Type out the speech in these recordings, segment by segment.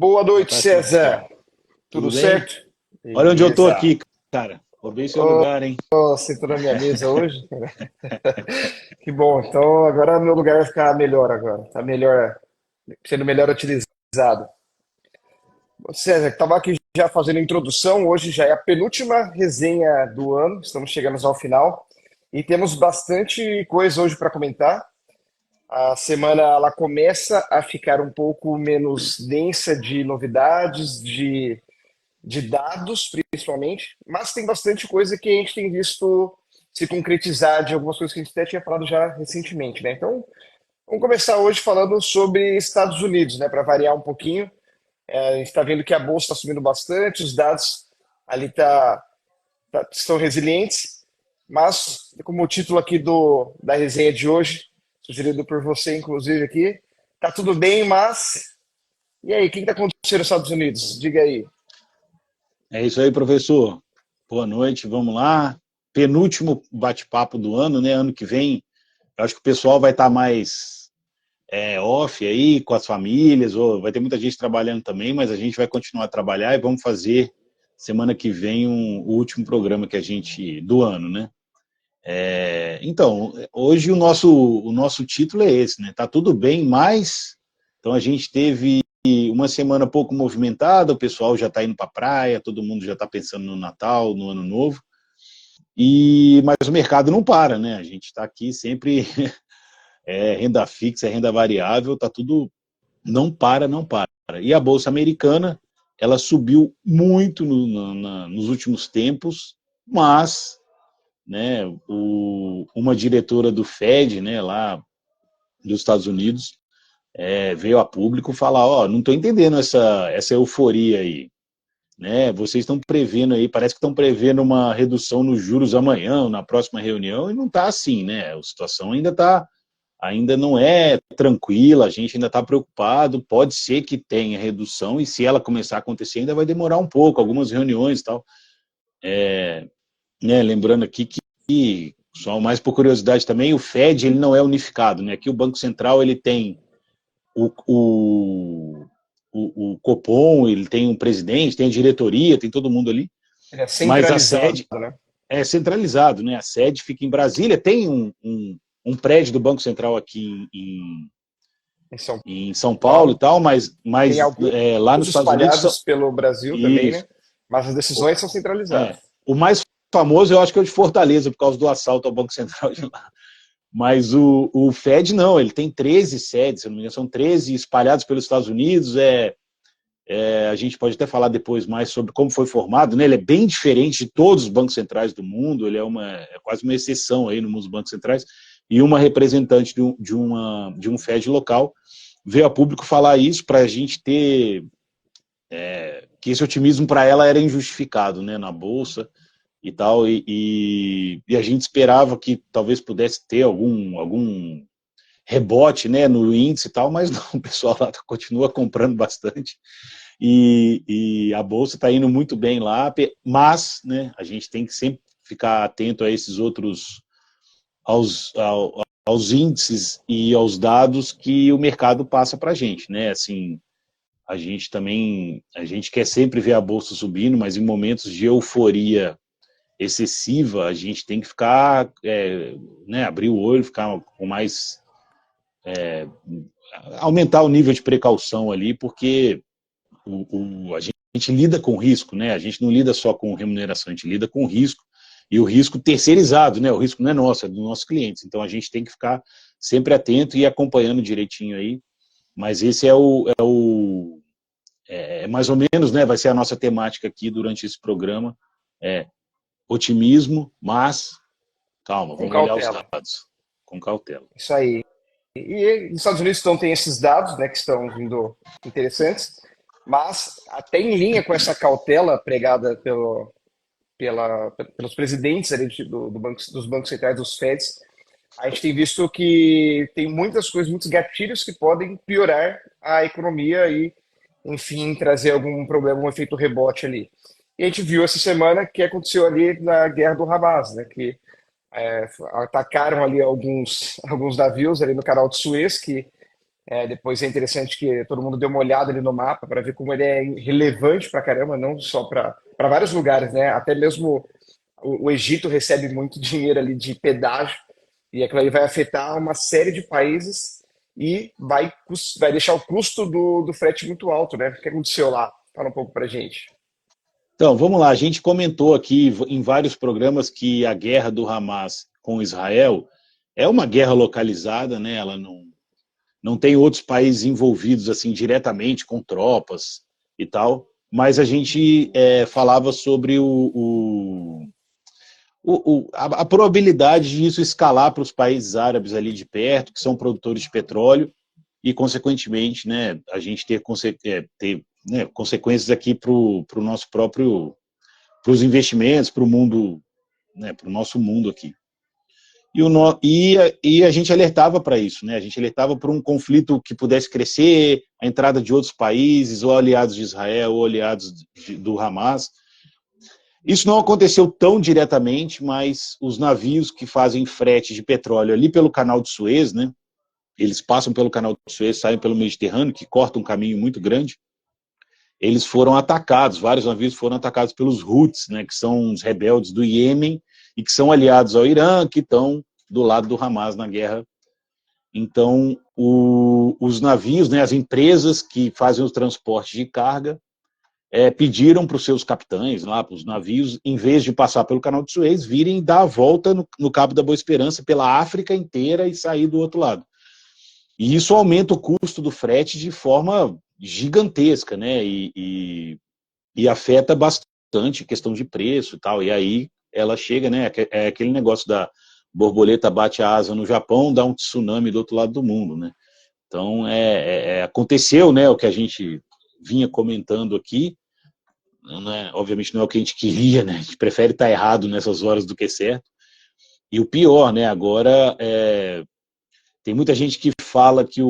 Boa Boa noite, tarde, professor. César. Tudo Tudo bem? certo? Olha onde eu tô Beleza. aqui, cara. Roubei seu lugar, hein? Sentou na minha mesa hoje? Que bom. Então agora meu lugar vai ficar melhor agora. Tá melhor, sendo melhor utilizado. César, estava aqui já fazendo a introdução. Hoje já é a penúltima resenha do ano. Estamos chegando ao final e temos bastante coisa hoje para comentar. A semana ela começa a ficar um pouco menos densa de novidades, de dados, principalmente, mas tem bastante coisa que a gente tem visto se concretizar de algumas coisas que a gente até tinha falado já recentemente, né? Então, vamos começar hoje falando sobre Estados Unidos, né? Para variar um pouquinho. A gente está vendo que a bolsa está subindo bastante, os dados ali estão resilientes, mas como o título aqui da resenha de hoje, sugerido por você, inclusive aqui, tá tudo bem, mas e aí, o que está acontecendo nos Estados Unidos? Diga aí. É isso aí, professor. Boa noite, vamos lá. Penúltimo bate-papo do ano, né? Ano que vem, eu acho que o pessoal vai estar mais off aí com as famílias, ou vai ter muita gente trabalhando também, mas a gente vai continuar a trabalhar e vamos fazer semana que vem o último programa que a gente do ano, né? Então, hoje o nosso título é esse, né? Tá tudo bem, mas então a gente teve uma semana pouco movimentada, o pessoal já está indo para a praia, todo mundo já está pensando no Natal, no Ano Novo, mas o mercado não para, né? A gente está aqui sempre renda fixa, renda variável, tá tudo não para, não para. E a bolsa americana, ela subiu muito nos últimos tempos, mas né, uma diretora do Fed, né, lá dos Estados Unidos, veio a público falar, ó, não estou entendendo essa euforia aí, né? Vocês estão prevendo aí, parece que estão prevendo uma redução nos juros amanhã, ou na próxima reunião, e não está assim, né? A situação ainda não é tranquila, a gente ainda está preocupado, pode ser que tenha redução, e se ela começar a acontecer, ainda vai demorar um pouco, algumas reuniões e tal. Né, lembrando aqui que, só mais por curiosidade também, o Fed ele não é unificado, né? Aqui o Banco Central ele tem o, o, o Copom, ele tem um presidente, tem a diretoria, tem todo mundo ali, Ele é mas a centralizado, sede né? é centralizado, né? A sede fica em Brasília, tem um prédio do Banco Central aqui Em São em São Paulo e Paulo. tal, mas, Tem mas alguns lá nos Estados Unidos espalhados pelo Brasil também, isso, né? Mas as decisões são centralizadas. o mais famoso eu acho que é o de Fortaleza, por causa do assalto ao Banco Central de lá. Mas o Fed não, ele tem 13 sedes, se não me engano, são 13 espalhados pelos Estados Unidos. A gente pode até falar depois mais sobre como foi formado, né? Ele é bem diferente de todos os bancos centrais do mundo, ele é quase uma exceção aí no mundo dos bancos centrais, e uma representante de um Fed local veio a público falar isso para a gente ter que esse otimismo para ela era injustificado, né, na bolsa e tal, e a gente esperava que talvez pudesse ter algum rebote, né, no índice e tal, mas não, o pessoal lá continua comprando bastante e a bolsa está indo muito bem lá, mas, né, a gente tem que sempre ficar atento a esses outros, aos índices e aos dados que o mercado passa para a gente, né, assim, a gente quer sempre ver a bolsa subindo, mas em momentos de euforia excessiva, a gente tem que ficar, né, abrir o olho, ficar com mais, aumentar o nível de precaução ali, porque a gente lida com risco, né? A gente não lida só com remuneração, a gente lida com risco, e o risco terceirizado, né? O risco não é nosso, é dos nossos clientes. Então a gente tem que ficar sempre atento e acompanhando direitinho aí. Mas esse é mais ou menos, né? Vai ser a nossa temática aqui durante esse programa. Otimismo, mas calma, Com vamos olhar os cautela. dados com cautela. Isso aí. E os Estados Unidos então tem esses dados, né, que estão vindo interessantes, mas até em linha com essa cautela pregada pelos presidentes ali dos bancos centrais, dos Feds, a gente tem visto que tem muitas coisas, muitos gatilhos que podem piorar a economia e, enfim, trazer algum problema, um efeito rebote ali. E a gente viu essa semana que aconteceu ali na guerra do Hamas, né, que atacaram ali alguns navios ali no canal de Suez, que Depois é interessante que todo mundo dê uma olhada ali no mapa para ver como ele é relevante para caramba, não só para vários lugares, né? Até mesmo o Egito recebe muito dinheiro ali de pedágio e aquilo aí vai afetar uma série de países e vai deixar o custo do frete muito alto, né? O que aconteceu lá? Fala um pouco para gente. Então, vamos lá. A gente comentou aqui em vários programas que a guerra do Hamas com Israel é uma guerra localizada, né? Ela não tem outros países envolvidos assim diretamente com tropas e tal. Mas a gente falava sobre a probabilidade de isso escalar para os países árabes ali de perto, que são produtores de petróleo, e, consequentemente, né, a gente ter né, consequências aqui para o nosso próprio, para os investimentos, para o mundo, né, para o nosso mundo aqui. E a gente alertava para isso, né? A gente alertava para um conflito que pudesse crescer, a entrada de outros países, ou aliados de Israel, ou aliados do Hamas. Isso não aconteceu tão diretamente, mas os navios que fazem frete de petróleo ali pelo canal de Suez, né? Eles passam pelo canal de Suez, saem pelo Mediterrâneo, que corta um caminho muito grande. Eles foram atacados, vários navios foram atacados pelos Houthis, né? Que são os rebeldes do Iêmen e que são aliados ao Irã, que estão do lado do Hamas na guerra. Então, os navios, né? As empresas que fazem o transporte de carga pediram para os seus capitães, lá para os navios, em vez de passar pelo canal de Suez, virem dar a volta no Cabo da Boa Esperança pela África inteira e sair do outro lado. E isso aumenta o custo do frete de forma gigantesca, né? E afeta bastante a questão de preço e tal. E aí ela chega, né? É aquele negócio da borboleta bate a asa no Japão, dá um tsunami do outro lado do mundo, né? Então, aconteceu, né? O que a gente vinha comentando aqui, né, obviamente não é o que a gente queria, né? A gente prefere estar errado nessas horas do que certo. E o pior, né? Agora tem muita gente que fala que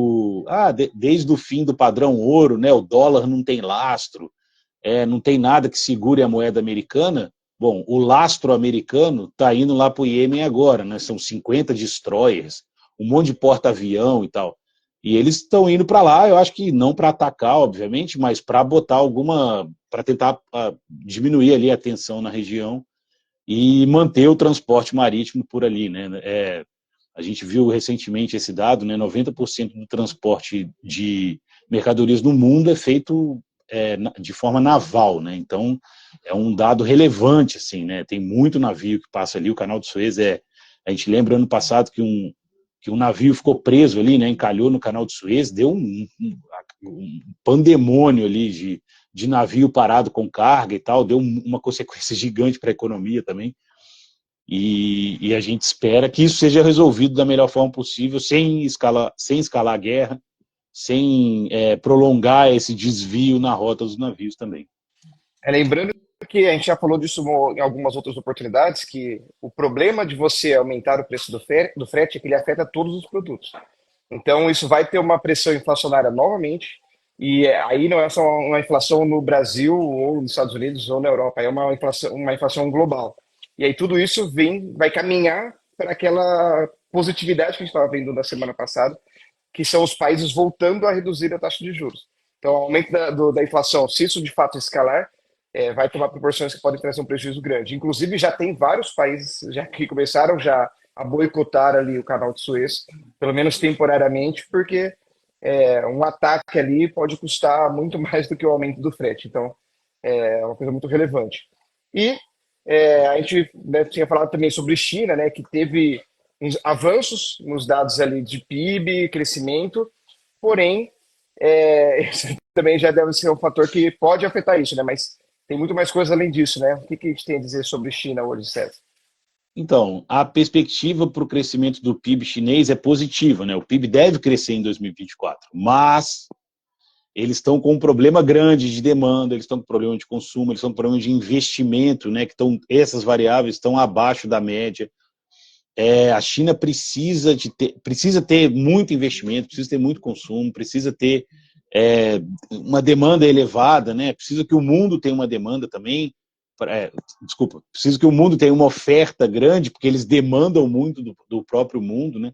desde o fim do padrão ouro, né? O dólar não tem lastro, não tem nada que segure a moeda americana. Bom, o lastro americano está indo lá para o Iêmen agora, né? São 50 destroyers, um monte de porta-avião e tal. E eles estão indo para lá, eu acho que não para atacar, obviamente, mas para botar para tentar diminuir ali a tensão na região e manter o transporte marítimo por ali, né? A gente viu recentemente esse dado, né? 90% do transporte de mercadorias no mundo é feito de forma naval, né? Então é um dado relevante, assim, né? Tem muito navio que passa ali, o canal de Suez a gente lembra ano passado que um navio ficou preso ali, né? Encalhou no canal de Suez, deu um pandemônio ali de navio parado com carga e tal, deu uma consequência gigante para a economia também. E a gente espera que isso seja resolvido da melhor forma possível, sem escalar a guerra, sem prolongar esse desvio na rota dos navios também. Lembrando que a gente já falou disso em algumas outras oportunidades, que o problema de você aumentar o preço do frete é que ele afeta todos os produtos. Então, isso vai ter uma pressão inflacionária novamente, e aí não é só uma inflação no Brasil, ou nos Estados Unidos, ou na Europa, é uma inflação global. E aí tudo isso vai caminhar para aquela positividade que a gente estava vendo na semana passada, que são os países voltando a reduzir a taxa de juros. Então, o aumento da inflação, se isso de fato escalar, vai tomar proporções que podem trazer um prejuízo grande. Inclusive, já tem vários países que começaram já a boicotar ali o canal de Suez, pelo menos temporariamente, porque um ataque ali pode custar muito mais do que o aumento do frete. Então, é uma coisa muito relevante. E a gente, né, tinha falado também sobre China, né, que teve uns avanços nos dados ali de PIB, crescimento, porém, esse também já deve ser um fator que pode afetar isso, né? Mas tem muito mais coisa além disso, né? O que a gente tem a dizer sobre China hoje, César? Então, a perspectiva para o crescimento do PIB chinês é positiva, né? O PIB deve crescer em 2024, mas eles estão com um problema grande de demanda, eles estão com problema de consumo, eles estão com problema de investimento, né? Essas variáveis estão abaixo da média. A China precisa ter muito investimento, precisa ter muito consumo, precisa ter uma demanda elevada, né? Precisa que o mundo tenha uma demanda também. Precisa que o mundo tenha uma oferta grande, porque eles demandam muito do próprio mundo, né?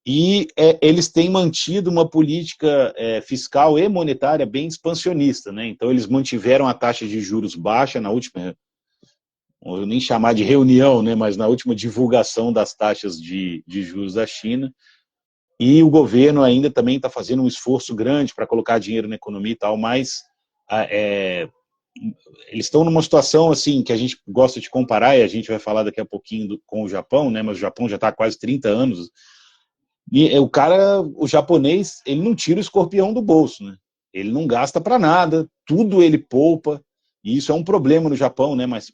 E eles têm mantido uma política fiscal e monetária bem expansionista, né? Então eles mantiveram a taxa de juros baixa na última, eu nem chamar de reunião, né? Mas na última divulgação das taxas de juros da China. E o governo ainda também está fazendo um esforço grande para colocar dinheiro na economia e tal, mas eles estão numa situação assim que a gente gosta de comparar, e a gente vai falar daqui a pouquinho com o Japão, né? Mas o Japão já está há quase 30 anos. E o japonês, ele não tira o escorpião do bolso, né? Ele não gasta para nada, tudo ele poupa, e isso é um problema no Japão, né? Mas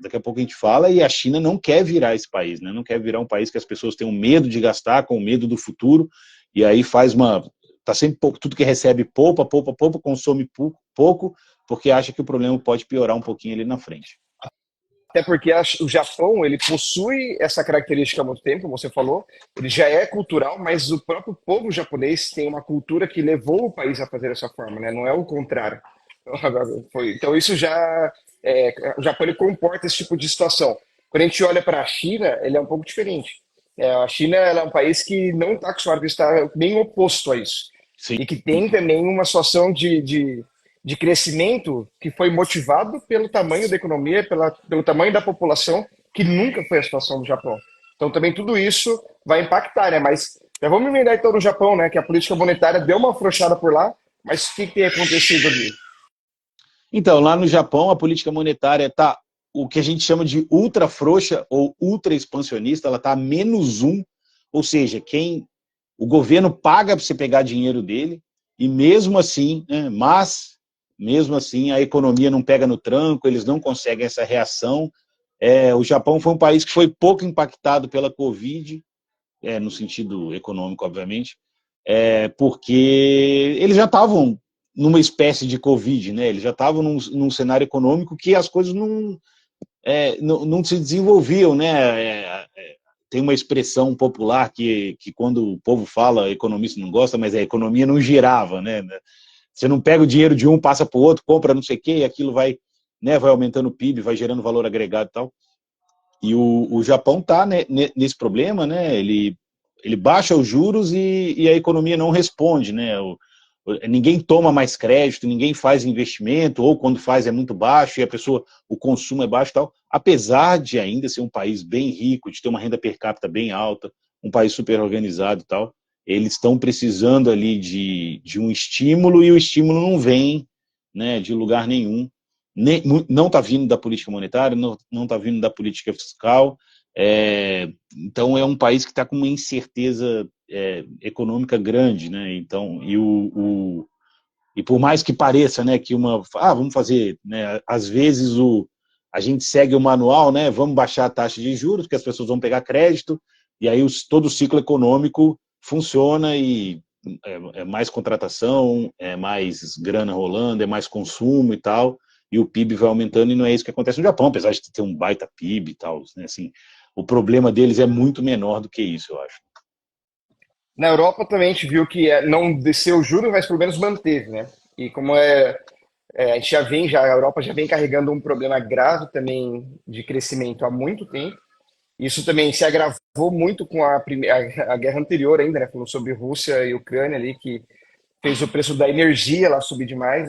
daqui a pouco a gente fala, e a China não quer virar esse país, né? Não quer virar um país que as pessoas tenham medo de gastar, com medo do futuro, e aí tá sempre pouco, tudo que recebe poupa, consome pouco, porque acha que o problema pode piorar um pouquinho ali na frente. Até porque o Japão, ele possui essa característica há muito tempo, como você falou, ele já é cultural, mas o próprio povo japonês tem uma cultura que levou o país a fazer dessa forma, né? Não é o contrário. Então isso o Japão ele comporta esse tipo de situação. Quando a gente olha para a China, ele é um pouco diferente. A China ela é um país que não está acostumado, está bem oposto a isso. Sim. E que tem também uma situação de crescimento que foi motivado pelo tamanho da economia, pelo tamanho da população, que nunca foi a situação do Japão. Então também tudo isso vai impactar, né? Mas já vamos emendar então no Japão, né? Que a política monetária deu uma afrouxada por lá, mas o que tem acontecido ali? Então, lá no Japão, a política monetária está o que a gente chama de ultra frouxa ou ultra expansionista, ela está a -1, ou seja, o governo paga para você pegar dinheiro dele, e mesmo assim, né, mesmo assim, a economia não pega no tranco, eles não conseguem essa reação. O Japão foi um país que foi pouco impactado pela Covid, no sentido econômico, obviamente, porque eles já estavam numa espécie de Covid, né? Eles já estavam num cenário econômico que as coisas não se desenvolviam, né? Tem uma expressão popular que quando o povo fala, economista não gosta, mas a economia não girava, né? Você não pega o dinheiro de um, passa para o outro, compra não sei o quê, e aquilo vai aumentando o PIB, vai gerando valor agregado e tal. E o Japão está, né, nesse problema, né? Ele baixa os juros e a economia não responde, né? Ninguém toma mais crédito, ninguém faz investimento, ou quando faz é muito baixo e o consumo é baixo e tal. Apesar de ainda ser um país bem rico, de ter uma renda per capita bem alta, um país super organizado e tal, eles estão precisando ali de um estímulo, e o estímulo não vem, né, de lugar nenhum. Não está vindo da política monetária, não está vindo da política fiscal. Então é um país que está com uma incerteza econômica grande, né? Então, e por mais que pareça, né, que vamos fazer, né, às vezes a gente segue o manual, né, vamos baixar a taxa de juros, porque as pessoas vão pegar crédito, e aí todo o ciclo econômico funciona e é mais contratação, é mais grana rolando, é mais consumo e tal, e o PIB vai aumentando, e não é isso que acontece no Japão, apesar de ter um baita PIB e tal, né, assim, o problema deles é muito menor do que isso, eu acho. Na Europa também a gente viu que não desceu o juro, mas pelo menos manteve, né? E como a gente a Europa já vem carregando um problema grave também de crescimento há muito tempo. Isso também se agravou muito com a guerra anterior ainda, né? Falando sobre Rússia e Ucrânia ali, que fez o preço da energia lá subir demais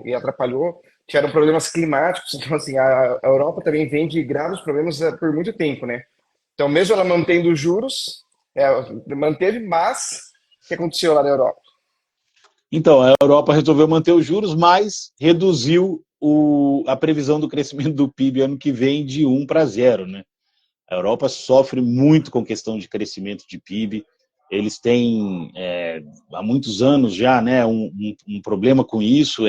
e atrapalhou. Tiveram problemas climáticos, então assim, a Europa também vem de graves problemas por muito tempo, né? Então, mesmo ela mantendo os juros, manteve, mas o que aconteceu lá na Europa? Então, a Europa resolveu manter os juros, mas reduziu a previsão do crescimento do PIB ano que vem de 1 para 0, né? A Europa sofre muito com questão de crescimento de PIB. Eles têm, há muitos anos já, né, um problema com isso.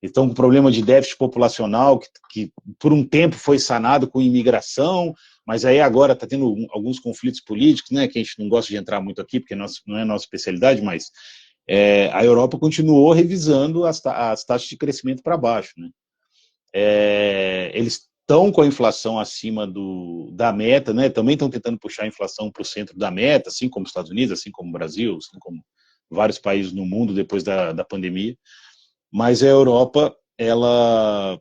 Estão com problema de déficit populacional, que por um tempo foi sanado com imigração, mas aí agora está tendo alguns conflitos políticos, né, que a gente não gosta de entrar muito aqui, porque não é nossa especialidade, mas a Europa continuou revisando as taxas de crescimento para baixo, né? Eles estão com a inflação acima da meta, né? Também estão tentando puxar a inflação para o centro da meta, assim como os Estados Unidos, assim como o Brasil, assim como vários países no mundo depois da pandemia. Mas a Europa, a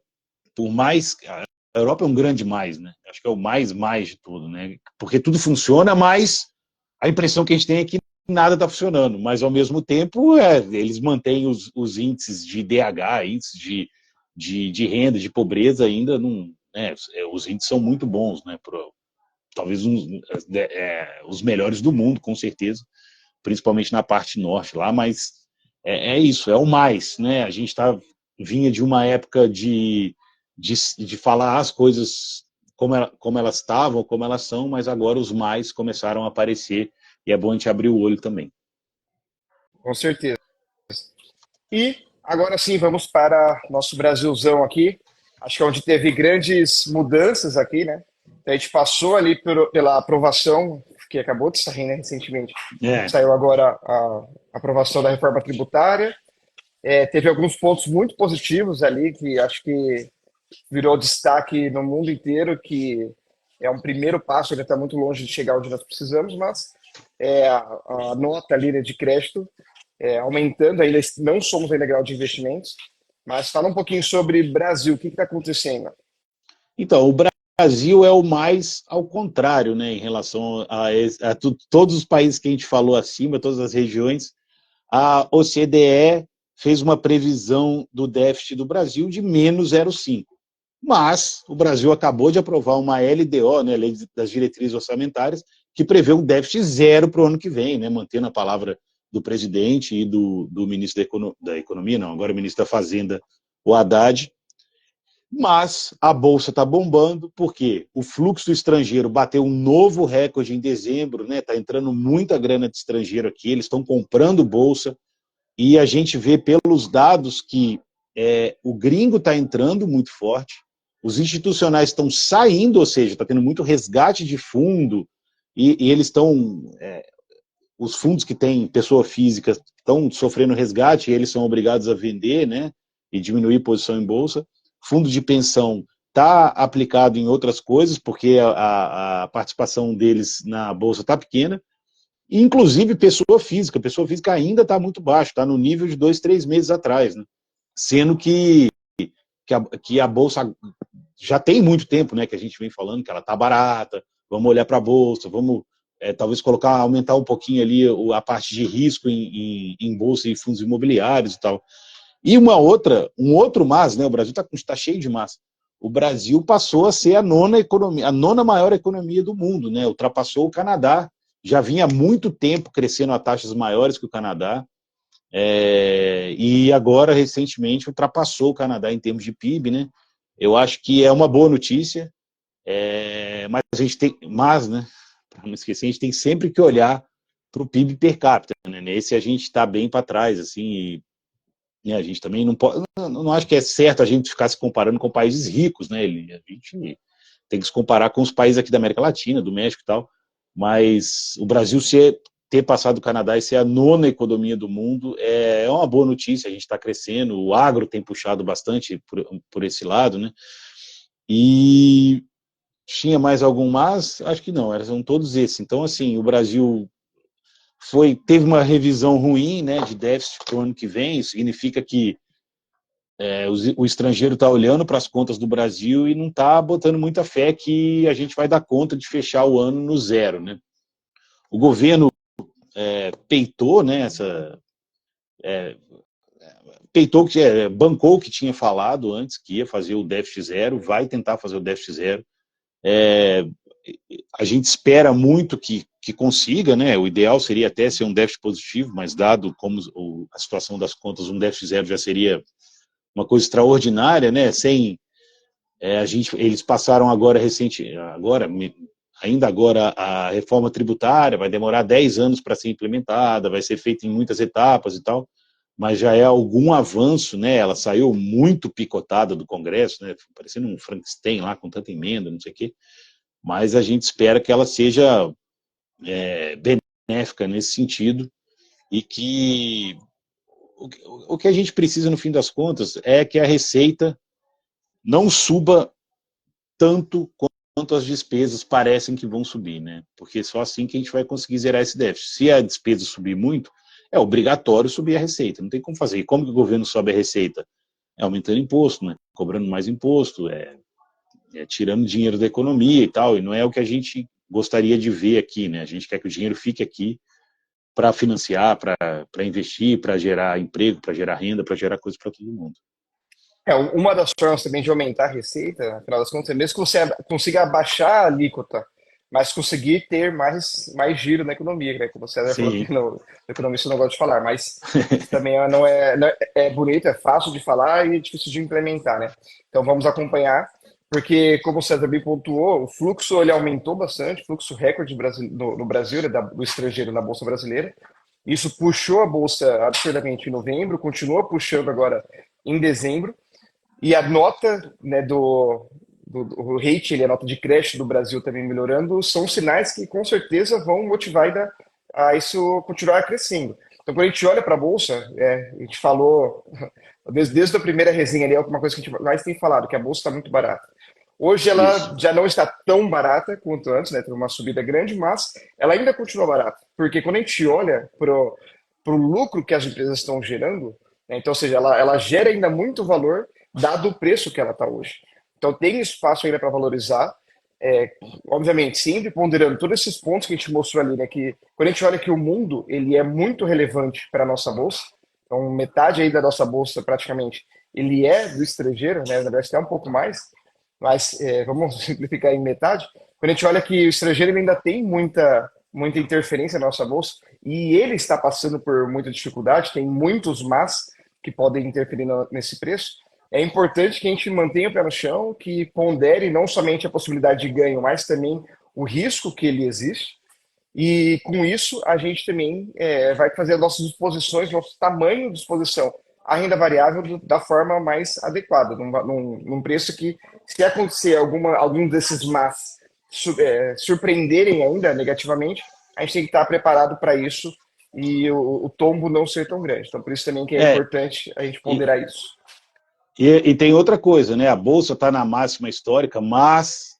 Europa é um grande mais, né? Acho que é o mais de tudo, né? Porque tudo funciona, mas a impressão que a gente tem é que nada está funcionando, mas ao mesmo tempo eles mantêm os índices de DH, índices de renda, de pobreza ainda não, né, os índices são muito bons, né, talvez os melhores do mundo, com certeza, principalmente na parte norte lá, mas isso, é o mais, né, a gente vinha de uma época de falar as coisas como elas estavam, como elas são, mas agora os mais começaram a aparecer e é bom a gente abrir o olho também. Com certeza. E agora sim, vamos para nosso Brasilzão aqui. Acho que é onde teve grandes mudanças aqui, né? A gente passou ali pela aprovação, que acabou de sair, né, recentemente. É, Saiu agora a aprovação da reforma tributária. Teve alguns pontos muito positivos ali, que acho que virou destaque no mundo inteiro, que é um primeiro passo, ele está muito longe de chegar onde nós precisamos, mas a nota ali, né, de crédito aumentando, ainda não somos ainda grau de investimentos, mas fala um pouquinho sobre Brasil, o que está acontecendo? então, o Brasil é o mais ao contrário, né, em relação todos os países que a gente falou acima, todas as regiões. A OCDE fez uma previsão do déficit do Brasil de menos 0,5. Mas o Brasil acabou de aprovar uma LDO, né, Lei das Diretrizes Orçamentárias, que prevê um déficit zero para o ano que vem, né, mantendo a palavra do presidente e do ministro da Economia, não, agora o ministro da Fazenda, o Haddad. Mas a Bolsa está bombando, porque o fluxo estrangeiro bateu um novo recorde em dezembro, né? Está entrando muita grana de estrangeiro aqui, eles estão comprando Bolsa, e a gente vê pelos dados que o gringo está entrando muito forte, os institucionais estão saindo, ou seja, está tendo muito resgate de fundo, e eles estão. Os fundos que têm pessoa física estão sofrendo resgate, e eles são obrigados a vender, né? E diminuir posição em bolsa. Fundo de pensão está aplicado em outras coisas, porque a participação deles na bolsa está pequena. Inclusive pessoa física ainda está muito baixo, está no nível de 2, 3 meses atrás, né? Sendo que a Bolsa já tem muito tempo, né, que a gente vem falando que ela está barata, vamos olhar para a Bolsa, vamos talvez aumentar um pouquinho ali a parte de risco em Bolsa e fundos imobiliários e tal. E um outro mas, né, o Brasil está cheio de mas. O Brasil passou a ser a nona maior economia do mundo, né? Ultrapassou o Canadá, já vinha há muito tempo crescendo a taxas maiores que o Canadá, e agora, recentemente, ultrapassou o Canadá em termos de PIB, né? Eu acho que é uma boa notícia, mas a gente tem, né, para não esquecer, a gente tem sempre que olhar para o PIB per capita, né? Nesse a gente está bem para trás, assim, e a gente também não pode, não acho que é certo a gente ficar se comparando com países ricos, né? A gente tem que se comparar com os países aqui da América Latina, do México e tal, mas o Brasil ter passado o Canadá e ser a nona economia do mundo é uma boa notícia, a gente está crescendo, o agro tem puxado bastante por esse lado, né? E tinha mais algum mas? Acho que não, eram todos esses. Então, assim, o Brasil teve uma revisão ruim, né, de déficit para o ano que vem, isso significa que o estrangeiro está olhando para as contas do Brasil e não está botando muita fé que a gente vai dar conta de fechar o ano no zero, né? O governo peitou, né, peitou bancou o que tinha falado antes, que ia fazer o déficit zero, vai tentar fazer o déficit zero. A gente espera muito que consiga, né? O ideal seria até ser um déficit positivo, mas dado como a situação das contas, um déficit zero já seria uma coisa extraordinária, né? Eles passaram ainda agora a reforma tributária, vai demorar 10 anos para ser implementada, vai ser feita em muitas etapas e tal, mas já é algum avanço, né? Ela saiu muito picotada do Congresso, né? Parecendo um Frankenstein lá com tanta emenda, não sei o quê, mas a gente espera que ela seja benéfica nesse sentido e que o que a gente precisa no fim das contas é que a receita não suba tanto quanto as despesas parecem que vão subir, né? Porque só assim que a gente vai conseguir zerar esse déficit. Se a despesa subir muito, é obrigatório subir a receita, não tem como fazer. E como que o governo sobe a receita? Aumentando imposto, né? Cobrando mais imposto, tirando dinheiro da economia e tal, e não é o que a gente gostaria de ver aqui, né? A gente quer que o dinheiro fique aqui para financiar, para investir, para gerar emprego, para gerar renda, para gerar coisas para todo mundo. Uma das formas também de aumentar a receita, afinal das contas, é mesmo que você consiga abaixar a alíquota, mas conseguir ter mais giro na economia, né? Como o César falou Sim. que no economista não gosta de falar, mas isso também não é bonito, é fácil de falar e difícil de implementar, né? Então vamos acompanhar, porque como o César bem pontuou, o fluxo ele aumentou bastante, fluxo recorde no Brasil, né, do estrangeiro na Bolsa Brasileira. Isso puxou a Bolsa absurdamente em novembro, continua puxando agora em dezembro. E a nota, né, do rating, a nota de crédito do Brasil também melhorando, são sinais que com certeza vão motivar ainda a isso continuar crescendo. Então, quando a gente olha para a Bolsa, a gente falou, desde a primeira resenha ali, é uma coisa que a gente mais tem falado, que a Bolsa está muito barata. Hoje Isso. ela já não está tão barata quanto antes, né? Teve uma subida grande, mas ela ainda continua barata. Porque quando a gente olha para o lucro que as empresas estão gerando, né? Então, ou seja, ela gera ainda muito valor dado o preço que ela está hoje. Então tem espaço ainda para valorizar. É, obviamente, sempre ponderando todos esses pontos que a gente mostrou ali, né? Que quando a gente olha que o mundo ele é muito relevante para a nossa bolsa, então metade aí da nossa bolsa praticamente ele é do estrangeiro, né? Na verdade, até um pouco mais, mas vamos simplificar em metade. Quando a gente olha que o estrangeiro ele ainda tem muita interferência na nossa bolsa e ele está passando por muita dificuldade, tem muitos mas que podem interferir nesse preço. É importante que a gente mantenha o pé no chão, que pondere não somente a possibilidade de ganho, mas também o risco que ele existe. E com isso, a gente também vai fazer as nossas disposições, nosso tamanho de exposição à renda variável da forma mais adequada, num preço que, se acontecer algum desses mas surpreenderem ainda negativamente, a gente tem que estar preparado para isso e o tombo não ser tão grande. Então, por isso também que é É, importante a gente e, ponderar isso. e tem outra coisa, né? A Bolsa está na máxima histórica, mas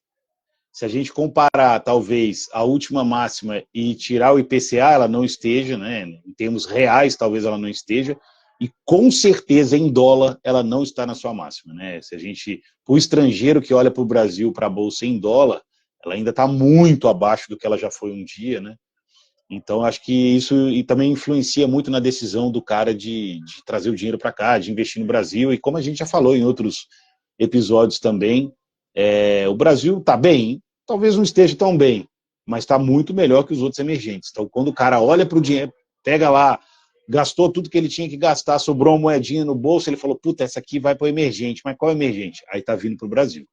se a gente comparar, talvez, a última máxima e tirar o IPCA, ela não esteja, né? Em termos reais, talvez ela não esteja, e com certeza em dólar ela não está na sua máxima, né? Se a gente, o estrangeiro que olha para o Brasil, para a Bolsa em dólar, ela ainda está muito abaixo do que ela já foi um dia, né? Então, acho que isso e também influencia muito na decisão do cara de trazer o dinheiro para cá, de investir no Brasil. E como a gente já falou em outros episódios também, o Brasil está bem, talvez não esteja tão bem, mas está muito melhor que os outros emergentes. Então, quando o cara olha para o dinheiro, pega lá, gastou tudo que ele tinha que gastar, sobrou uma moedinha no bolso, ele falou, puta, essa aqui vai para o emergente. Mas qual emergente? Aí está vindo para o Brasil.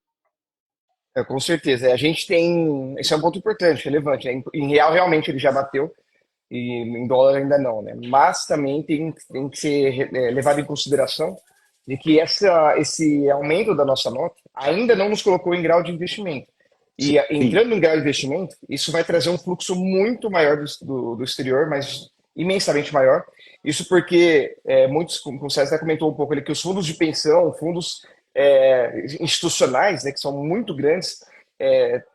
Com certeza. A gente tem. Esse é um ponto importante, relevante, né? Em real, realmente ele já bateu, e em dólar ainda não, né? Mas também tem que ser levado em consideração de que esse aumento da nossa nota ainda não nos colocou em grau de investimento. E Sim, entrando em grau de investimento, isso vai trazer um fluxo muito maior do exterior, mas imensamente maior. Isso porque muitos, como o César comentou um pouco ali, que os fundos de pensão, fundos institucionais, né, que são muito grandes,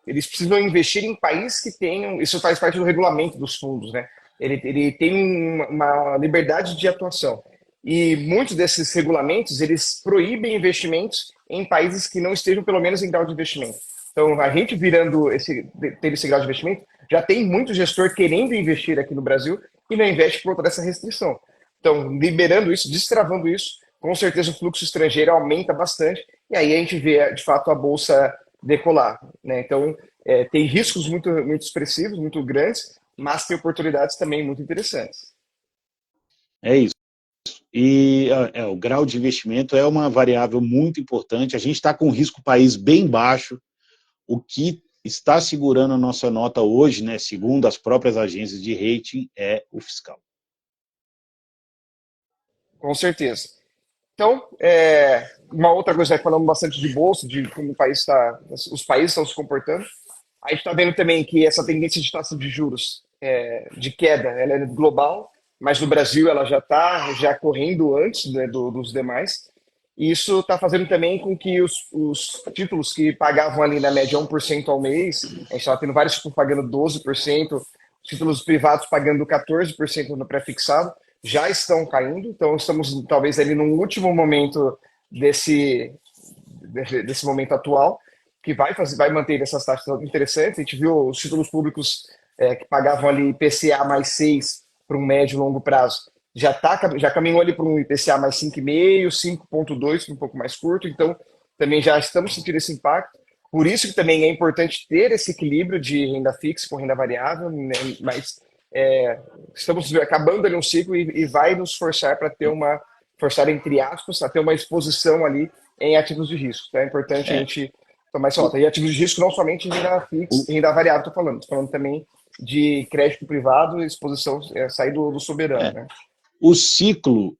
eles precisam investir em países que tenham. Isso faz parte do regulamento dos fundos, né? Ele tem uma liberdade de atuação. E muitos desses regulamentos, eles proíbem investimentos em países que não estejam, pelo menos, em grau de investimento. Então, a gente ter esse grau de investimento, já tem muito gestor querendo investir aqui no Brasil e não investe por conta dessa restrição. Então, liberando isso, destravando isso, com certeza o fluxo estrangeiro aumenta bastante e aí a gente vê, de fato, a Bolsa decolar, né? Então, tem riscos muito expressivos, muito grandes, mas tem oportunidades também muito interessantes. é isso. E o grau de investimento é uma variável muito importante. A gente está com um risco país bem baixo. O que está segurando a nossa nota hoje, né, segundo as próprias agências de rating, é o fiscal. Com certeza. Então, uma outra coisa, falando bastante de bolsa, de como os países estão se comportando, a gente está vendo também que essa tendência de taxa de juros de queda, ela é global, mas no Brasil ela já está já correndo antes, né, dos demais. E isso está fazendo também com que os títulos que pagavam ali na média 1% ao mês, a gente estava tendo vários títulos pagando 12%, títulos privados pagando 14% no pré-fixado, já estão caindo. Então estamos talvez ali num último momento desse momento atual. que vai manter essas taxas interessantes. A gente viu os títulos públicos que pagavam ali IPCA mais 6 para um médio e longo prazo. Já caminhou ali para um IPCA mais 5,5, 5,2 para um pouco mais curto, então também já estamos sentindo esse impacto. Por isso que também é importante ter esse equilíbrio de renda fixa com renda variável, né? Mas estamos acabando ali um ciclo e vai nos forçar para ter forçar entre aspas, a ter uma exposição ali em ativos de risco. Então é importante a É, gente tomar essa nota. E ativos de risco não somente em renda fixa, o, em renda variável, estou falando também de crédito privado, exposição, sair do soberano, é, né? o ciclo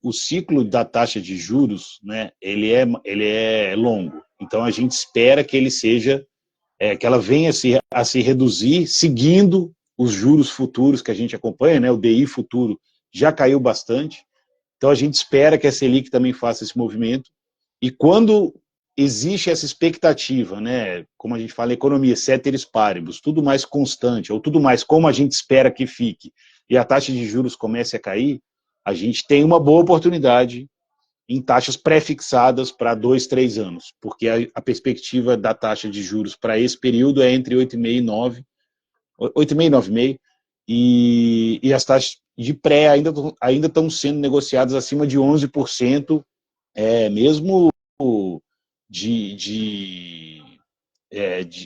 da taxa de juros, né, ele é longo. Então a gente espera que ele seja, que ela venha a se reduzir, seguindo os juros futuros que a gente acompanha, né, o DI futuro já caiu bastante. Então a gente espera que a Selic também faça esse movimento. E quando existe essa expectativa, né, como a gente fala, economia, ceteris paribus, tudo mais constante, ou tudo mais como a gente espera que fique, e a taxa de juros comece a cair, a gente tem uma boa oportunidade em taxas pré-fixadas para 2, 3 anos, porque a perspectiva da taxa de juros para esse período é entre 8,5 e 9, 8,5 e 9,5, e as taxas de pré ainda estão sendo negociadas acima de 11%, mesmo de, de,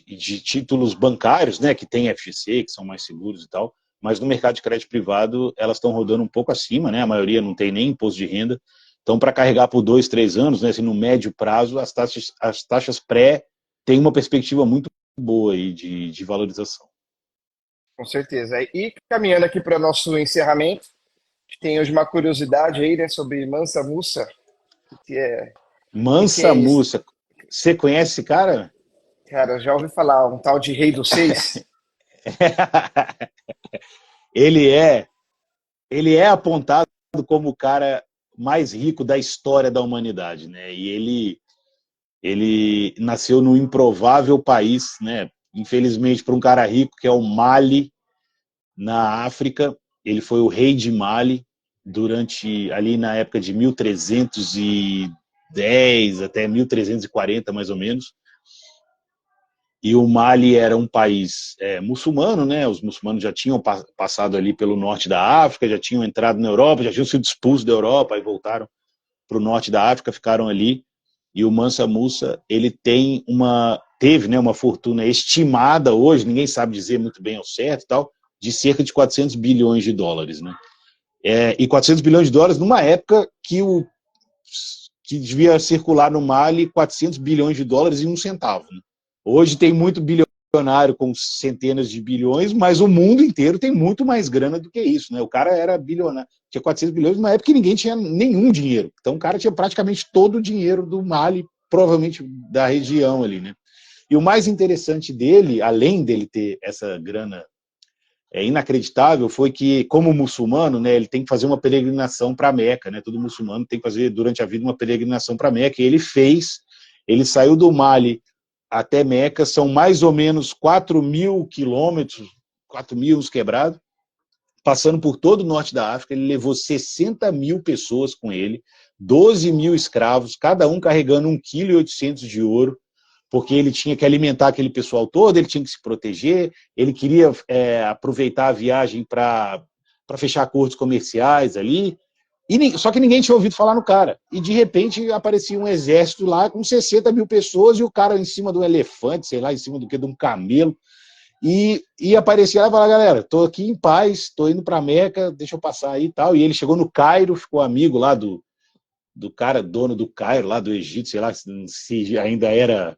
de títulos bancários, né, que tem FGC, que são mais seguros e tal, mas no mercado de crédito privado elas estão rodando um pouco acima, né, a maioria não tem nem imposto de renda. Então, para carregar por 2, 3 anos, né, assim, no médio prazo, as taxas pré têm uma perspectiva muito boa aí de valorização. Com certeza. E caminhando aqui para o nosso encerramento, tem hoje uma curiosidade aí, né, sobre Mansa Musa, que é, que Mansa é esse? Musa, você conhece esse cara? Cara, eu já ouvi falar, um tal de Rei dos Seis. ele é ele é apontado como o cara mais rico da história da humanidade, né? E ele nasceu num improvável país, né? Infelizmente, para um cara rico, que é o Mali, na África. Ele foi o rei de Mali durante, ali na época de 1310 até 1340, mais ou menos. E o Mali era um país muçulmano, né? Os muçulmanos já tinham passado ali pelo norte da África, já tinham entrado na Europa, já tinham sido expulsos da Europa e voltaram para o norte da África, ficaram ali. E o Mansa Musa, ele teve, né, uma fortuna estimada hoje, ninguém sabe dizer muito bem ao certo e tal, de cerca de 400 bilhões de dólares, né? E 400 bilhões de dólares numa época que devia circular no Mali 400 bilhões de dólares e um centavo, né? Hoje tem muito bilionário com centenas de bilhões, mas o mundo inteiro tem muito mais grana do que isso, né? O cara era bilionário, tinha 400 bilhões numa época que ninguém tinha nenhum dinheiro. Então o cara tinha praticamente todo o dinheiro do Mali, provavelmente da região ali, né? E o mais interessante dele, além dele ter essa grana inacreditável, foi que, como muçulmano, né, ele tem que fazer uma peregrinação para Meca, né? Todo muçulmano tem que fazer durante a vida uma peregrinação para Meca. E ele saiu do Mali até Meca, são mais ou menos 4.000 quilômetros, 4.000 uns quebrados, passando por todo o norte da África. Ele levou 60 mil pessoas com ele, 12 mil escravos, cada um carregando 1,8 kg de ouro, porque ele tinha que alimentar aquele pessoal todo, ele tinha que se proteger, ele queria aproveitar a viagem para fechar acordos comerciais ali, só que ninguém tinha ouvido falar no cara. E de repente aparecia um exército lá com 60 mil pessoas e o cara em cima de um elefante, sei lá, em cima do que, de um camelo. E aparecia lá e falava: galera, tô aqui em paz, tô indo para Meca, deixa eu passar aí e tal. E ele chegou no Cairo, ficou amigo lá do cara, dono do Cairo, lá do Egito, sei lá, se ainda era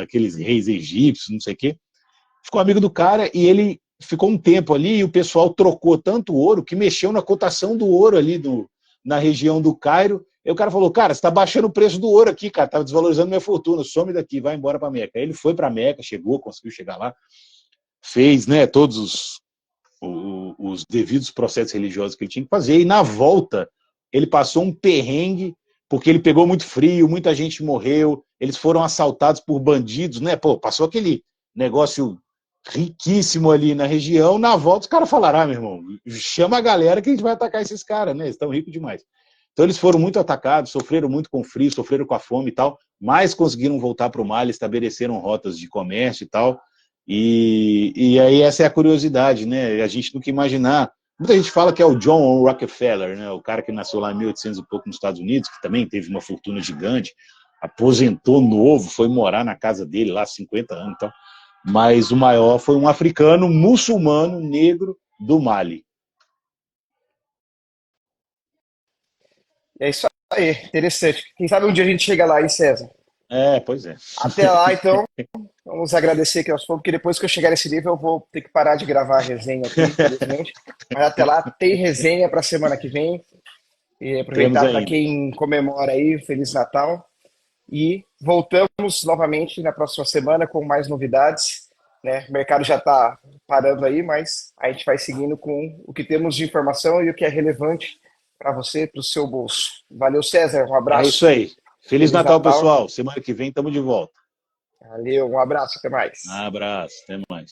aqueles reis egípcios, não sei o quê. Ficou amigo do cara e ele ficou um tempo ali e o pessoal trocou tanto ouro que mexeu na cotação do ouro ali na região do Cairo. E o cara falou: cara, você tá baixando o preço do ouro aqui, cara, tá desvalorizando minha fortuna, some daqui, vai embora para Meca. Aí ele foi para Meca, conseguiu chegar lá, fez, né, todos os devidos processos religiosos que ele tinha que fazer, e na volta ele passou um perrengue, porque ele pegou muito frio, muita gente morreu, eles foram assaltados por bandidos, né? Pô, passou aquele negócio riquíssimo ali na região. Na volta os caras falaram: meu irmão, chama a galera que a gente vai atacar esses caras, né? Eles estão ricos demais. Então eles foram muito atacados, sofreram muito com o frio, sofreram com a fome e tal, mas conseguiram voltar para o Mali, estabeleceram rotas de comércio e tal. E aí essa é a curiosidade, né? A gente nunca imaginar. Muita gente fala que é o John Rockefeller, né? O cara que nasceu lá em 1800 e pouco nos Estados Unidos, que também teve uma fortuna gigante, aposentou novo, foi morar na casa dele lá 50 anos e tal. Mas o maior foi um africano muçulmano negro do Mali. É isso aí, interessante. Quem sabe um dia a gente chega lá, hein, César? Pois é. Até lá, então, vamos agradecer aqui aos poucos, porque depois que eu chegar nesse nível eu vou ter que parar de gravar a resenha aqui, infelizmente. Mas até lá tem resenha para a semana que vem. E Temos aproveitar para ainda. quem comemora aí, Feliz Natal. E voltamos novamente na próxima semana com mais novidades. Né? O mercado já está parando aí, mas a gente vai seguindo com o que temos de informação e o que é relevante para você, para o seu bolso. Valeu, César. Um É isso abraço. aí. Feliz Feliz Natal, Natal. pessoal. Semana que vem estamos de volta. Valeu, um abraço. Até mais. Abraço, até mais.